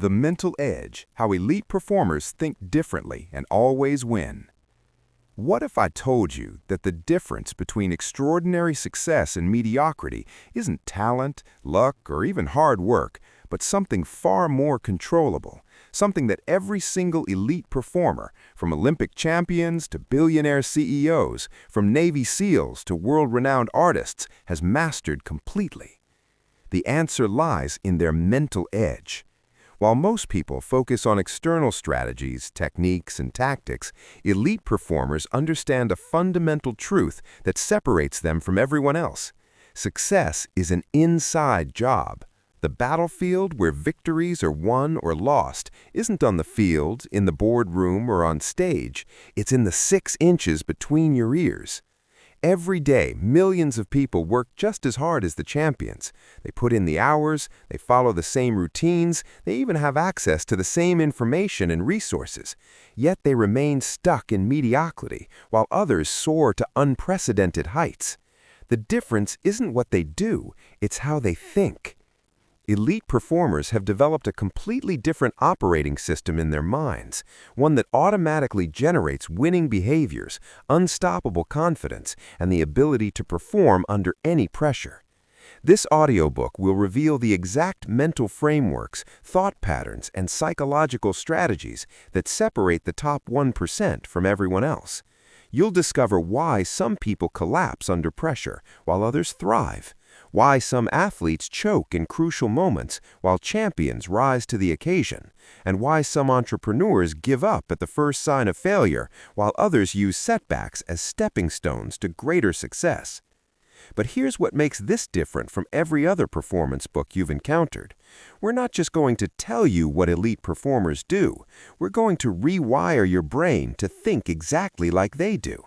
The Mental Edge, How Elite Performers Think Differently and Always Win. What if I told you that the difference between extraordinary success and mediocrity isn't talent, luck, or even hard work, but something far more controllable, something that every single elite performer, from Olympic champions to billionaire CEOs, from Navy SEALs to world-renowned artists, has mastered completely? The answer lies in their mental edge. While most people focus on external strategies, techniques, and tactics, elite performers understand a fundamental truth that separates them from everyone else. Success is an inside job. The battlefield where victories are won or lost isn't on the field, in the boardroom, or on stage. It's in the 6 inches between your ears. Every day, millions of people work just as hard as the champions. They put in the hours, they follow the same routines, they even have access to the same information and resources. Yet they remain stuck in mediocrity, while others soar to unprecedented heights. The difference isn't what they do, it's how they think. Elite performers have developed a completely different operating system in their minds, one that automatically generates winning behaviors, unstoppable confidence, and the ability to perform under any pressure. This audiobook will reveal the exact mental frameworks, thought patterns, and psychological strategies that separate the top 1% from everyone else. You'll discover why some people collapse under pressure while others thrive, why some athletes choke in crucial moments while champions rise to the occasion, and why some entrepreneurs give up at the first sign of failure while others use setbacks as stepping stones to greater success. But here's what makes this different from every other performance book you've encountered. We're not just going to tell you what elite performers do. We're going to rewire your brain to think exactly like they do.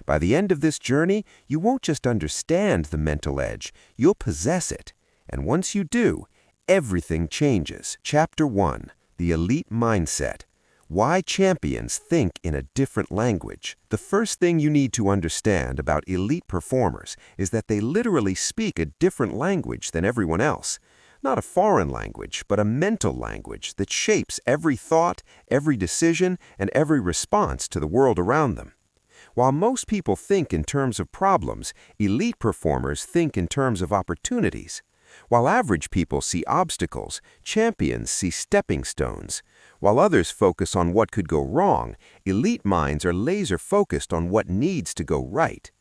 By the end of this journey, you won't just understand the mental edge, you'll possess it. And once you do, everything changes. Chapter 1. The Elite Mindset. Why champions think in a different language. The first thing you need to understand about elite performers is that they literally speak a different language than everyone else. Not a foreign language, but a mental language that shapes every thought, every decision, and every response to the world around them. While most people think in terms of problems, elite performers think in terms of opportunities. While average people see obstacles, champions see stepping stones. While others focus on what could go wrong, elite minds are laser-focused on what needs to go right.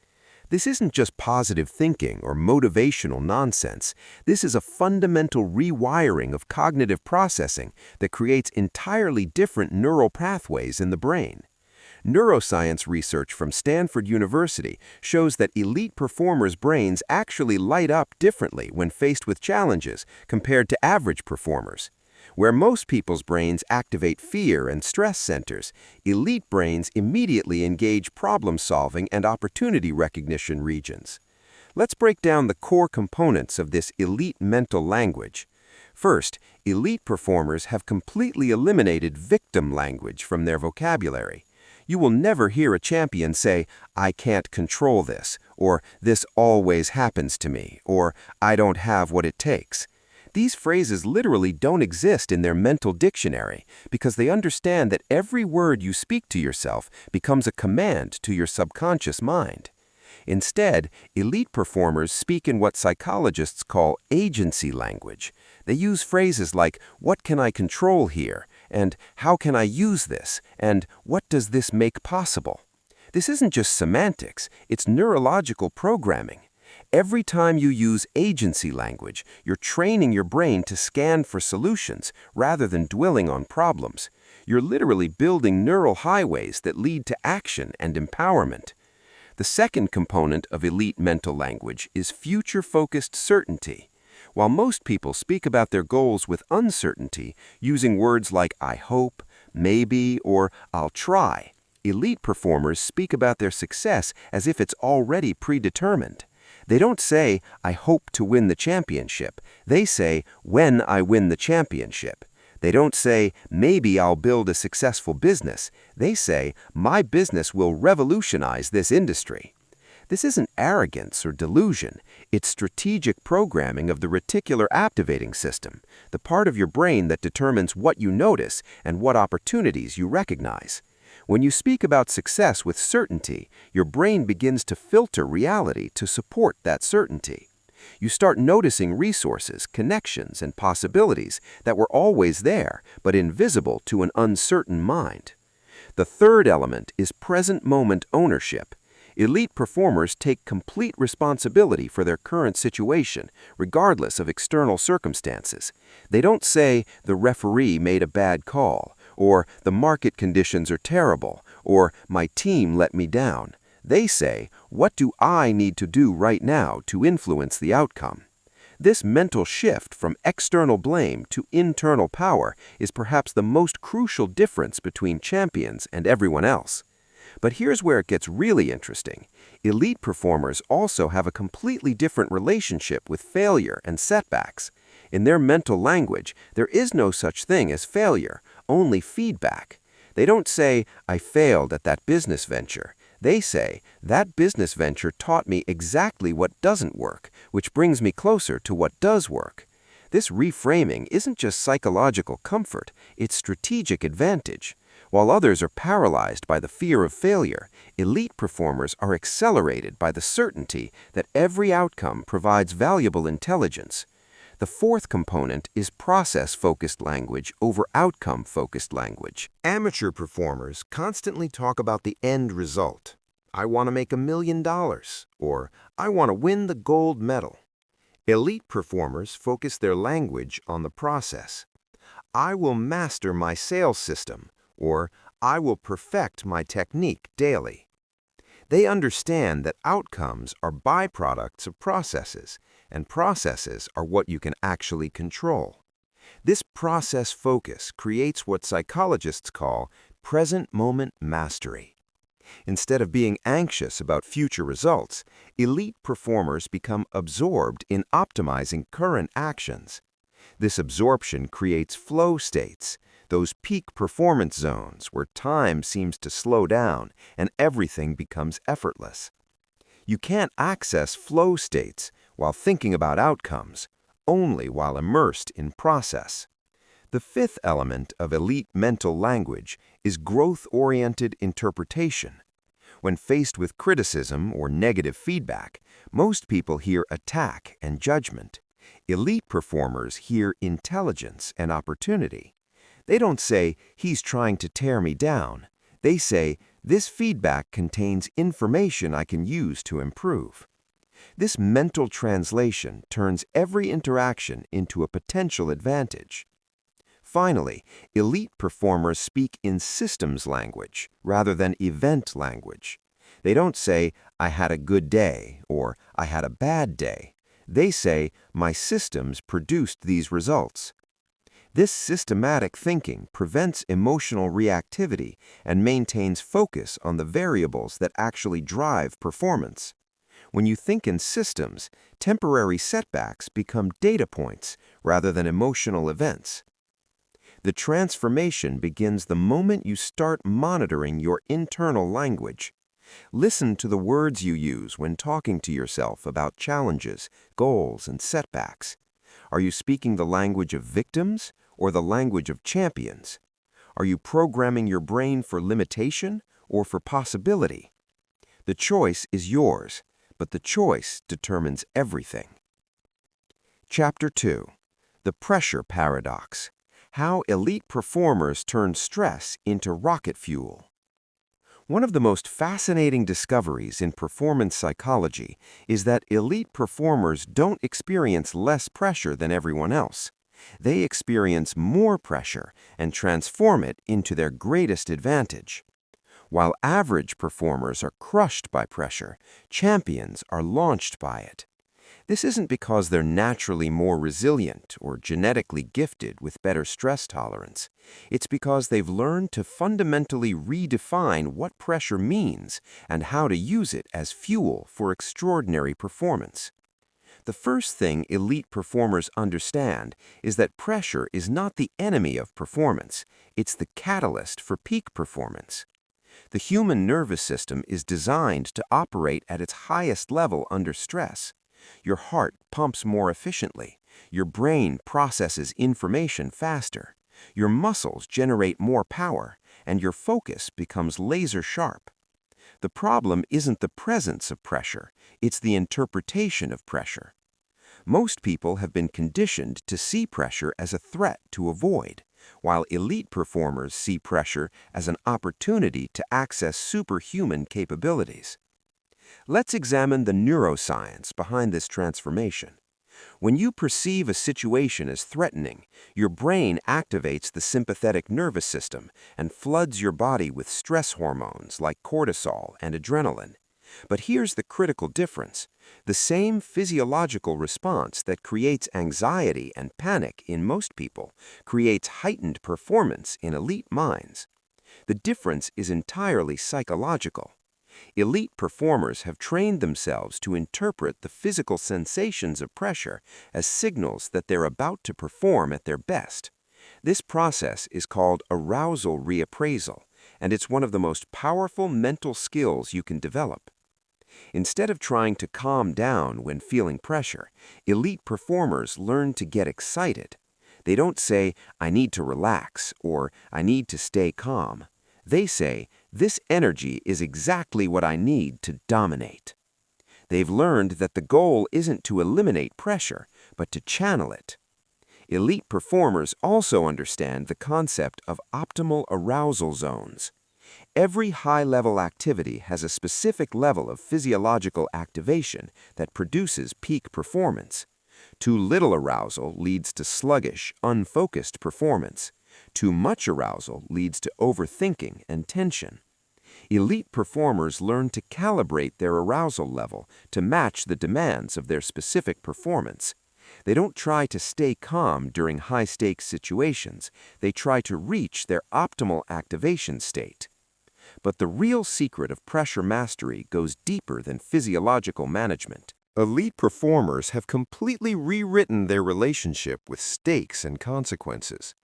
This isn't just positive thinking or motivational nonsense. This is a fundamental rewiring of cognitive processing that creates entirely different neural pathways in the brain. Neuroscience research from Stanford University shows that elite performers' brains actually light up differently when faced with challenges compared to average performers. Where most people's brains activate fear and stress centers, elite brains immediately engage problem-solving and opportunity recognition regions. Let's break down the core components of this elite mental language. First, elite performers have completely eliminated victim language from their vocabulary. You will never hear a champion say, "I can't control this," or "this always happens to me," or "I don't have what it takes." These phrases literally don't exist in their mental dictionary because they understand that every word you speak to yourself becomes a command to your subconscious mind. Instead, elite performers speak in what psychologists call agency language. They use phrases like, "What can I control here?" and "How can I use this?" and "What does this make possible?" This isn't just semantics, it's neurological programming. Every time you use agency language, you're training your brain to scan for solutions rather than dwelling on problems. You're literally building neural highways that lead to action and empowerment. The second component of elite mental language is future-focused certainty. While most people speak about their goals with uncertainty, using words like "I hope," "maybe," or "I'll try," elite performers speak about their success as if it's already predetermined. They don't say, "I hope to win the championship." They say, "When I win the championship." They don't say, "Maybe I'll build a successful business." They say, "My business will revolutionize this industry." This isn't arrogance or delusion. It's strategic programming of the reticular activating system, the part of your brain that determines what you notice and what opportunities you recognize. When you speak about success with certainty, your brain begins to filter reality to support that certainty. You start noticing resources, connections, and possibilities that were always there, but invisible to an uncertain mind. The third element is present moment ownership. Elite performers take complete responsibility for their current situation, regardless of external circumstances. They don't say, "The referee made a bad call," or "The market conditions are terrible," or "My team let me down." They say, "What do I need to do right now to influence the outcome?" This mental shift from external blame to internal power is perhaps the most crucial difference between champions and everyone else. But here's where it gets really interesting. Elite performers also have a completely different relationship with failure and setbacks. In their mental language, there is no such thing as failure, only feedback. They don't say, "I failed at that business venture." They say, "That business venture taught me exactly what doesn't work, which brings me closer to what does work." This reframing isn't just psychological comfort, it's strategic advantage. While others are paralyzed by the fear of failure, elite performers are accelerated by the certainty that every outcome provides valuable intelligence. The fourth component is process-focused language over outcome-focused language. Amateur performers constantly talk about the end result. "I want to make $1 million," or "I want to win the gold medal." Elite performers focus their language on the process. "I will master my sales system," or "I will perfect my technique daily." They understand that outcomes are byproducts of processes, and processes are what you can actually control. This process focus creates what psychologists call present moment mastery. Instead of being anxious about future results, elite performers become absorbed in optimizing current actions. This absorption creates flow states, those peak performance zones where time seems to slow down and everything becomes effortless. You can't access flow states while thinking about outcomes, only while immersed in process. The fifth element of elite mental language is growth-oriented interpretation. When faced with criticism or negative feedback, most people hear attack and judgment. Elite performers hear intelligence and opportunity. They don't say, "He's trying to tear me down." They say, "This feedback contains information I can use to improve." This mental translation turns every interaction into a potential advantage. Finally, elite performers speak in systems language rather than event language. They don't say, "I had a good day," or "I had a bad day." They say, "My systems produced these results." This systematic thinking prevents emotional reactivity and maintains focus on the variables that actually drive performance. When you think in systems, temporary setbacks become data points rather than emotional events. The transformation begins the moment you start monitoring your internal language. Listen to the words you use when talking to yourself about challenges, goals, and setbacks. Are you speaking the language of victims or the language of champions? Are you programming your brain for limitation or for possibility? The choice is yours, but the choice determines everything. Chapter 2. The Pressure Paradox. How elite performers turn stress into rocket fuel. One of the most fascinating discoveries in performance psychology is that elite performers don't experience less pressure than everyone else. They experience more pressure and transform it into their greatest advantage. While average performers are crushed by pressure, champions are launched by it. This isn't because they're naturally more resilient or genetically gifted with better stress tolerance. It's because they've learned to fundamentally redefine what pressure means and how to use it as fuel for extraordinary performance. The first thing elite performers understand is that pressure is not the enemy of performance. It's the catalyst for peak performance. The human nervous system is designed to operate at its highest level under stress. Your heart pumps more efficiently. Your brain processes information faster. Your muscles generate more power, and your focus becomes laser sharp. The problem isn't the presence of pressure, it's the interpretation of pressure. Most people have been conditioned to see pressure as a threat to avoid, while elite performers see pressure as an opportunity to access superhuman capabilities. Let's examine the neuroscience behind this transformation. When you perceive a situation as threatening, your brain activates the sympathetic nervous system and floods your body with stress hormones like cortisol and adrenaline. But here's the critical difference. The same physiological response that creates anxiety and panic in most people creates heightened performance in elite minds. The difference is entirely psychological. Elite performers have trained themselves to interpret the physical sensations of pressure as signals that they're about to perform at their best. This process is called arousal reappraisal, and it's one of the most powerful mental skills you can develop. Instead of trying to calm down when feeling pressure, elite performers learn to get excited. They don't say, "I need to relax," or "I need to stay calm." They say, "This energy is exactly what I need to dominate." They've learned that the goal isn't to eliminate pressure, but to channel it. Elite performers also understand the concept of optimal arousal zones. Every high-level activity has a specific level of physiological activation that produces peak performance. Too little arousal leads to sluggish, unfocused performance. Too much arousal leads to overthinking and tension. Elite performers learn to calibrate their arousal level to match the demands of their specific performance. They don't try to stay calm during high-stakes situations. They try to reach their optimal activation state. But the real secret of pressure mastery goes deeper than physiological management. Elite performers have completely rewritten their relationship with stakes and consequences.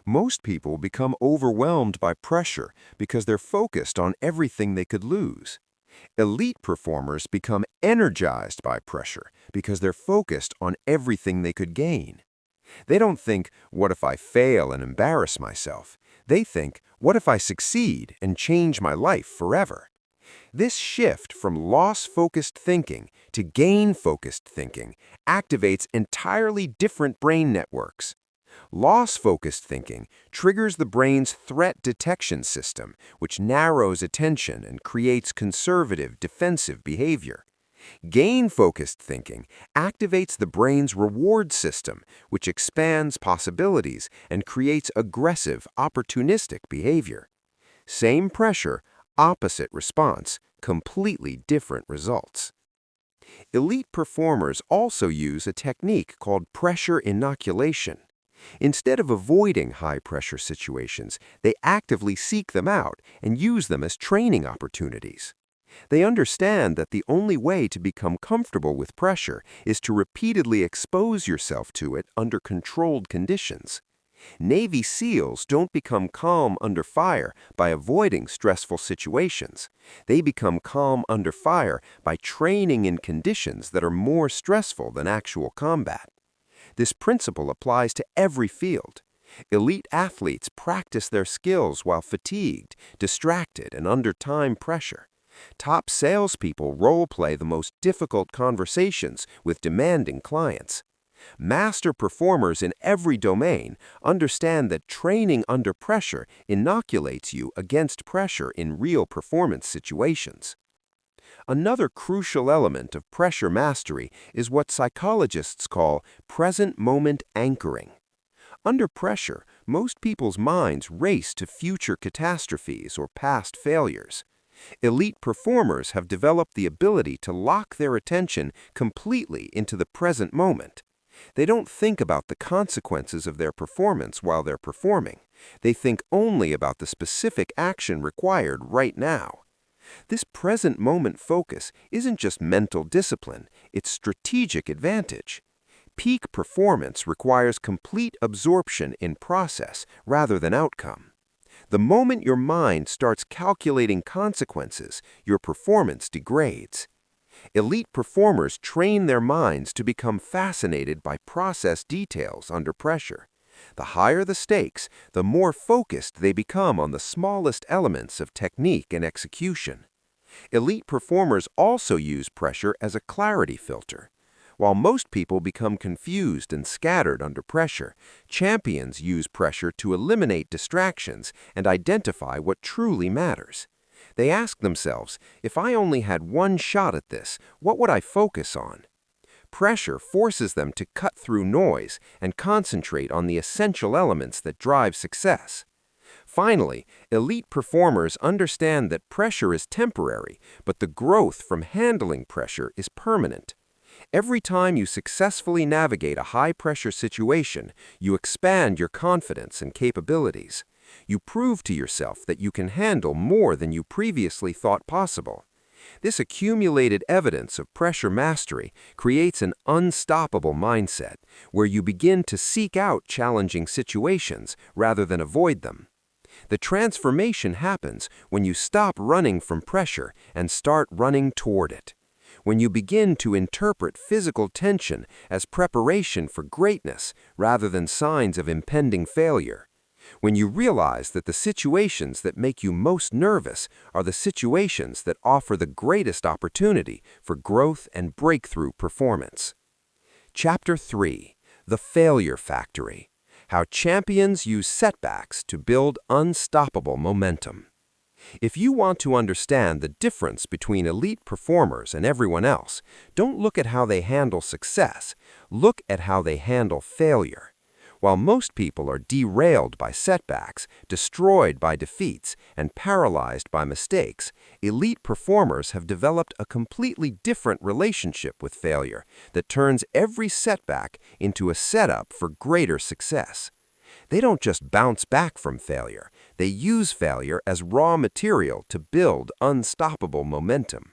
Most people become overwhelmed by pressure because they're focused on everything they could lose. Elite performers become energized by pressure because they're focused on everything they could gain. They don't think, "What if I fail and embarrass myself?" They think, "What if I succeed and change my life forever?" This shift from loss-focused thinking to gain-focused thinking activates entirely different brain networks. Loss-focused thinking triggers the brain's threat detection system, which narrows attention and creates conservative, defensive behavior. Gain-focused thinking activates the brain's reward system, which expands possibilities and creates aggressive, opportunistic behavior. Same pressure, opposite response, completely different results. Elite performers also use a technique called pressure inoculation. Instead of avoiding high-pressure situations, they actively seek them out and use them as training opportunities. They understand that the only way to become comfortable with pressure is to repeatedly expose yourself to it under controlled conditions. Navy SEALs don't become calm under fire by avoiding stressful situations. They become calm under fire by training in conditions that are more stressful than actual combat. This principle applies to every field. Elite athletes practice their skills while fatigued, distracted, and under time pressure. Top salespeople role-play the most difficult conversations with demanding clients. Master performers in every domain understand that training under pressure inoculates you against pressure in real performance situations. Another crucial element of pressure mastery is what psychologists call present moment anchoring. Under pressure, most people's minds race to future catastrophes or past failures. Elite performers have developed the ability to lock their attention completely into the present moment. They don't think about the consequences of their performance while they're performing. They think only about the specific action required right now. This present moment focus isn't just mental discipline, it's strategic advantage. Peak performance requires complete absorption in process rather than outcome. The moment your mind starts calculating consequences, your performance degrades. Elite performers train their minds to become fascinated by process details under pressure. The higher the stakes, the more focused they become on the smallest elements of technique and execution. Elite performers also use pressure as a clarity filter. While most people become confused and scattered under pressure, champions use pressure to eliminate distractions and identify what truly matters. They ask themselves, if I only had one shot at this, what would I focus on? Pressure forces them to cut through noise and concentrate on the essential elements that drive success. Finally, elite performers understand that pressure is temporary, but the growth from handling pressure is permanent. Every time you successfully navigate a high-pressure situation, you expand your confidence and capabilities. You prove to yourself that you can handle more than you previously thought possible. This accumulated evidence of pressure mastery creates an unstoppable mindset, where you begin to seek out challenging situations rather than avoid them. The transformation happens when you stop running from pressure and start running toward it. When you begin to interpret physical tension as preparation for greatness rather than signs of impending failure. When you realize that the situations that make you most nervous are the situations that offer the greatest opportunity for growth and breakthrough performance. Chapter 3: The Failure Factory: How Champions Use Setbacks to Build Unstoppable Momentum. If you want to understand the difference between elite performers and everyone else, don't look at how they handle success, look at how they handle failure. While most people are derailed by setbacks, destroyed by defeats, and paralyzed by mistakes, elite performers have developed a completely different relationship with failure that turns every setback into a setup for greater success. They don't just bounce back from failure, they use failure as raw material to build unstoppable momentum.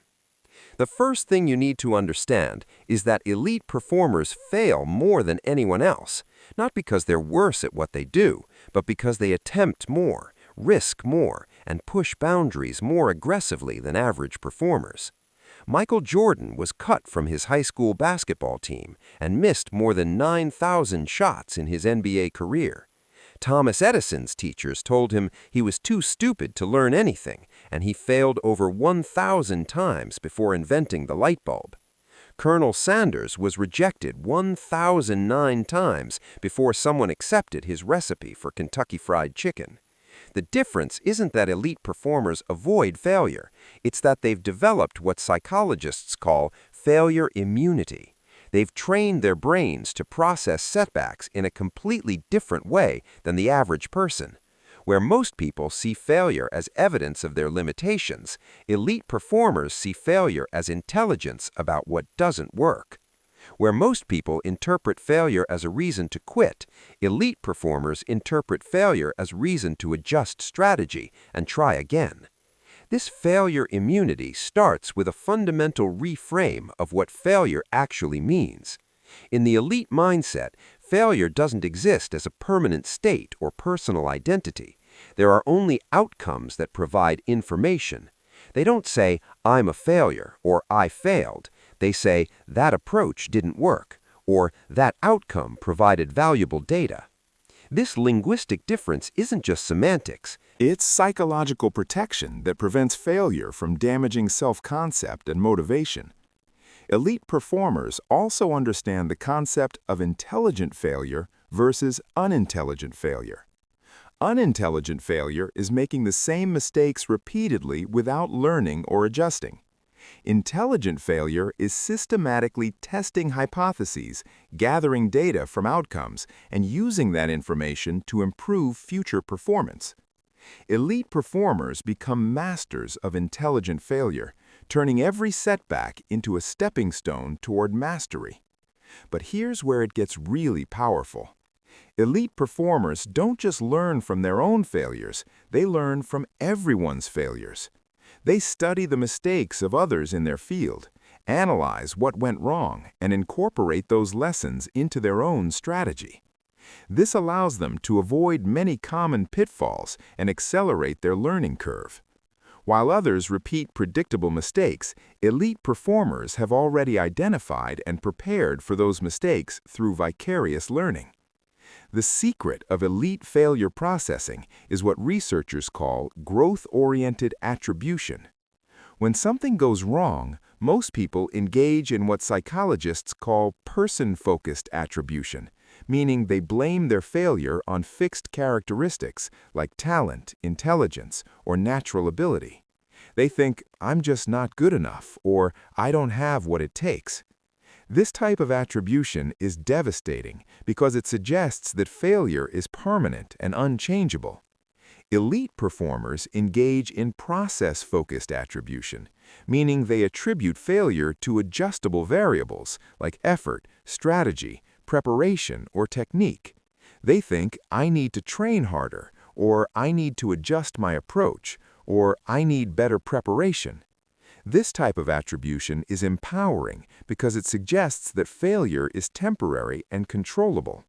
The first thing you need to understand is that elite performers fail more than anyone else, not because they're worse at what they do, but because they attempt more, risk more, and push boundaries more aggressively than average performers. Michael Jordan was cut from his high school basketball team and missed more than 9,000 shots in his NBA career. Thomas Edison's teachers told him he was too stupid to learn anything, and he failed over 1,000 times before inventing the light bulb. Colonel Sanders was rejected 1,009 times before someone accepted his recipe for Kentucky Fried Chicken. The difference isn't that elite performers avoid failure, it's that they've developed what psychologists call failure immunity. They've trained their brains to process setbacks in a completely different way than the average person. Where most people see failure as evidence of their limitations, elite performers see failure as intelligence about what doesn't work. Where most people interpret failure as a reason to quit, elite performers interpret failure as reason to adjust strategy and try again. This failure immunity starts with a fundamental reframe of what failure actually means. In the elite mindset, failure doesn't exist as a permanent state or personal identity. There are only outcomes that provide information. They don't say, "I'm a failure," or "I failed." They say, "That approach didn't work," or "That outcome provided valuable data." This linguistic difference isn't just semantics. It's psychological protection that prevents failure from damaging self-concept and motivation. Elite performers also understand the concept of intelligent failure versus unintelligent failure. Unintelligent failure is making the same mistakes repeatedly without learning or adjusting. Intelligent failure is systematically testing hypotheses, gathering data from outcomes, and using that information to improve future performance. Elite performers become masters of intelligent failure, turning every setback into a stepping stone toward mastery. But here's where it gets really powerful. Elite performers don't just learn from their own failures, they learn from everyone's failures. They study the mistakes of others in their field, analyze what went wrong, and incorporate those lessons into their own strategy. This allows them to avoid many common pitfalls and accelerate their learning curve. While others repeat predictable mistakes, elite performers have already identified and prepared for those mistakes through vicarious learning. The secret of elite failure processing is what researchers call growth-oriented attribution. When something goes wrong, most people engage in what psychologists call person-focused attribution, meaning they blame their failure on fixed characteristics like talent, intelligence, or natural ability. They think, "I'm just not good enough," or "I don't have what it takes." This type of attribution is devastating because it suggests that failure is permanent and unchangeable. Elite performers engage in process-focused attribution, meaning they attribute failure to adjustable variables like effort, strategy, preparation, or technique. They think, "I need to train harder," or "I need to adjust my approach," or "I need better preparation." This type of attribution is empowering because it suggests that failure is temporary and controllable.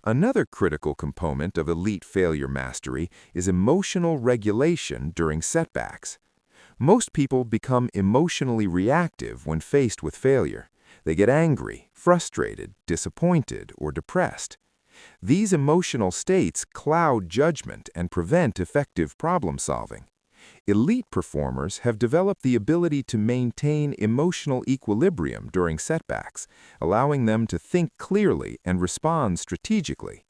Another critical component of elite failure mastery is emotional regulation during setbacks. Most people become emotionally reactive when faced with failure. They get angry, frustrated, disappointed, or depressed. These emotional states cloud judgment and prevent effective problem solving. Elite performers have developed the ability to maintain emotional equilibrium during setbacks, allowing them to think clearly and respond strategically.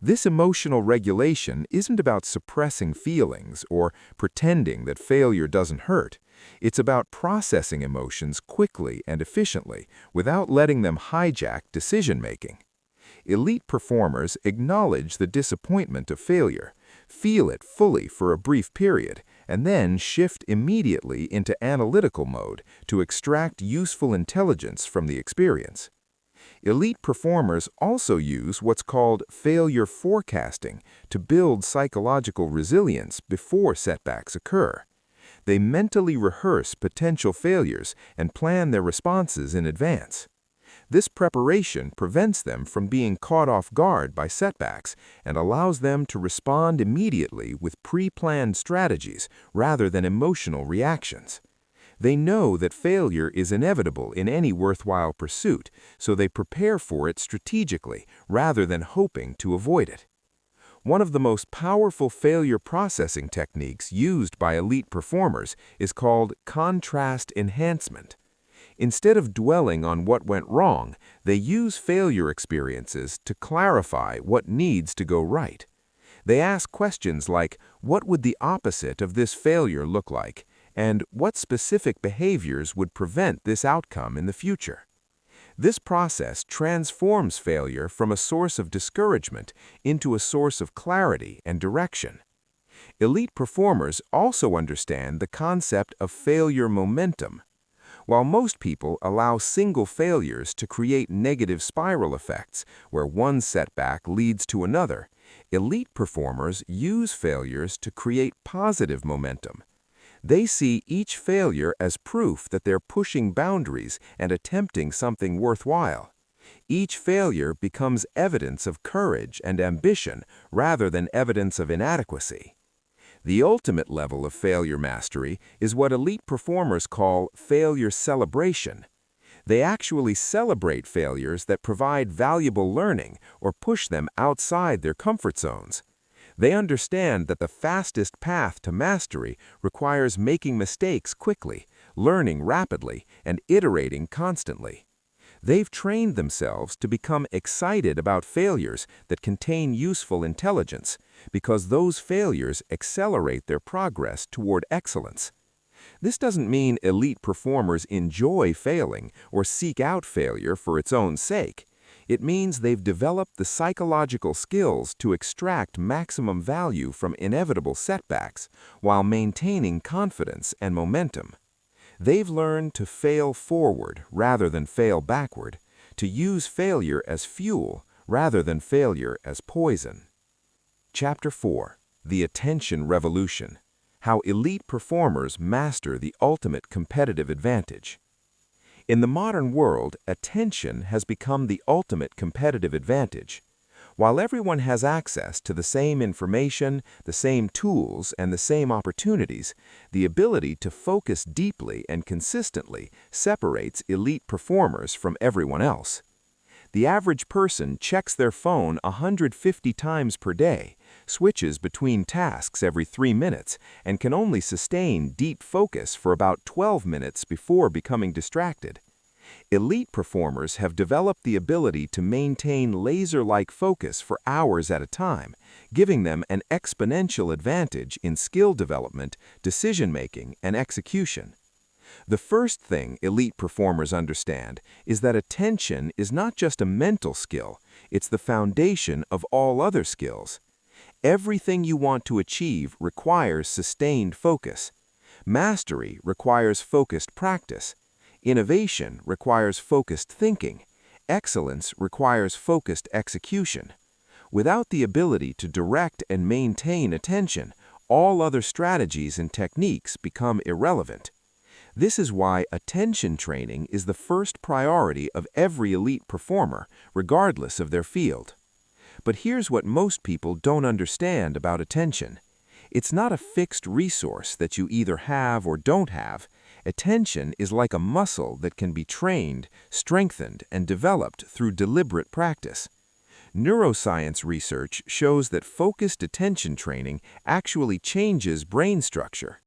This emotional regulation isn't about suppressing feelings or pretending that failure doesn't hurt. It's about processing emotions quickly and efficiently without letting them hijack decision-making. Elite performers acknowledge the disappointment of failure, feel it fully for a brief period, and then shift immediately into analytical mode to extract useful intelligence from the experience. Elite performers also use what's called failure forecasting to build psychological resilience before setbacks occur. They mentally rehearse potential failures and plan their responses in advance. This preparation prevents them from being caught off guard by setbacks and allows them to respond immediately with pre-planned strategies rather than emotional reactions. They know that failure is inevitable in any worthwhile pursuit, so they prepare for it strategically rather than hoping to avoid it. One of the most powerful failure processing techniques used by elite performers is called contrast enhancement. Instead of dwelling on what went wrong, they use failure experiences to clarify what needs to go right. They ask questions like, "What would the opposite of this failure look like?" and "What specific behaviors would prevent this outcome in the future?" This process transforms failure from a source of discouragement into a source of clarity and direction. Elite performers also understand the concept of failure momentum. While most people allow single failures to create negative spiral effects, where one setback leads to another, elite performers use failures to create positive momentum. They see each failure as proof that they're pushing boundaries and attempting something worthwhile. Each failure becomes evidence of courage and ambition rather than evidence of inadequacy. The ultimate level of failure mastery is what elite performers call failure celebration. They actually celebrate failures that provide valuable learning or push them outside their comfort zones. They understand that the fastest path to mastery requires making mistakes quickly, learning rapidly, and iterating constantly. They've trained themselves to become excited about failures that contain useful intelligence, because those failures accelerate their progress toward excellence. This doesn't mean elite performers enjoy failing or seek out failure for its own sake. It means they've developed the psychological skills to extract maximum value from inevitable setbacks while maintaining confidence and momentum. They've learned to fail forward rather than fail backward, to use failure as fuel rather than failure as poison. Chapter 4. The Attention Revolution. How Elite Performers Master the Ultimate Competitive Advantage. In the modern world, attention has become the ultimate competitive advantage. While everyone has access to the same information, the same tools, and the same opportunities, the ability to focus deeply and consistently separates elite performers from everyone else. The average person checks their phone 150 times per day, switches between tasks every 3 minutes, and can only sustain deep focus for about 12 minutes before becoming distracted. Elite performers have developed the ability to maintain laser-like focus for hours at a time, giving them an exponential advantage in skill development, decision-making, and execution. The first thing elite performers understand is that attention is not just a mental skill, it's the foundation of all other skills. Everything you want to achieve requires sustained focus. Mastery requires focused practice. Innovation requires focused thinking. Excellence requires focused execution. Without the ability to direct and maintain attention, all other strategies and techniques become irrelevant. This is why attention training is the first priority of every elite performer, regardless of their field. But here's what most people don't understand about attention. It's not a fixed resource that you either have or don't have. Attention is like a muscle that can be trained, strengthened, and developed through deliberate practice. Neuroscience research shows that focused attention training actually changes brain structure.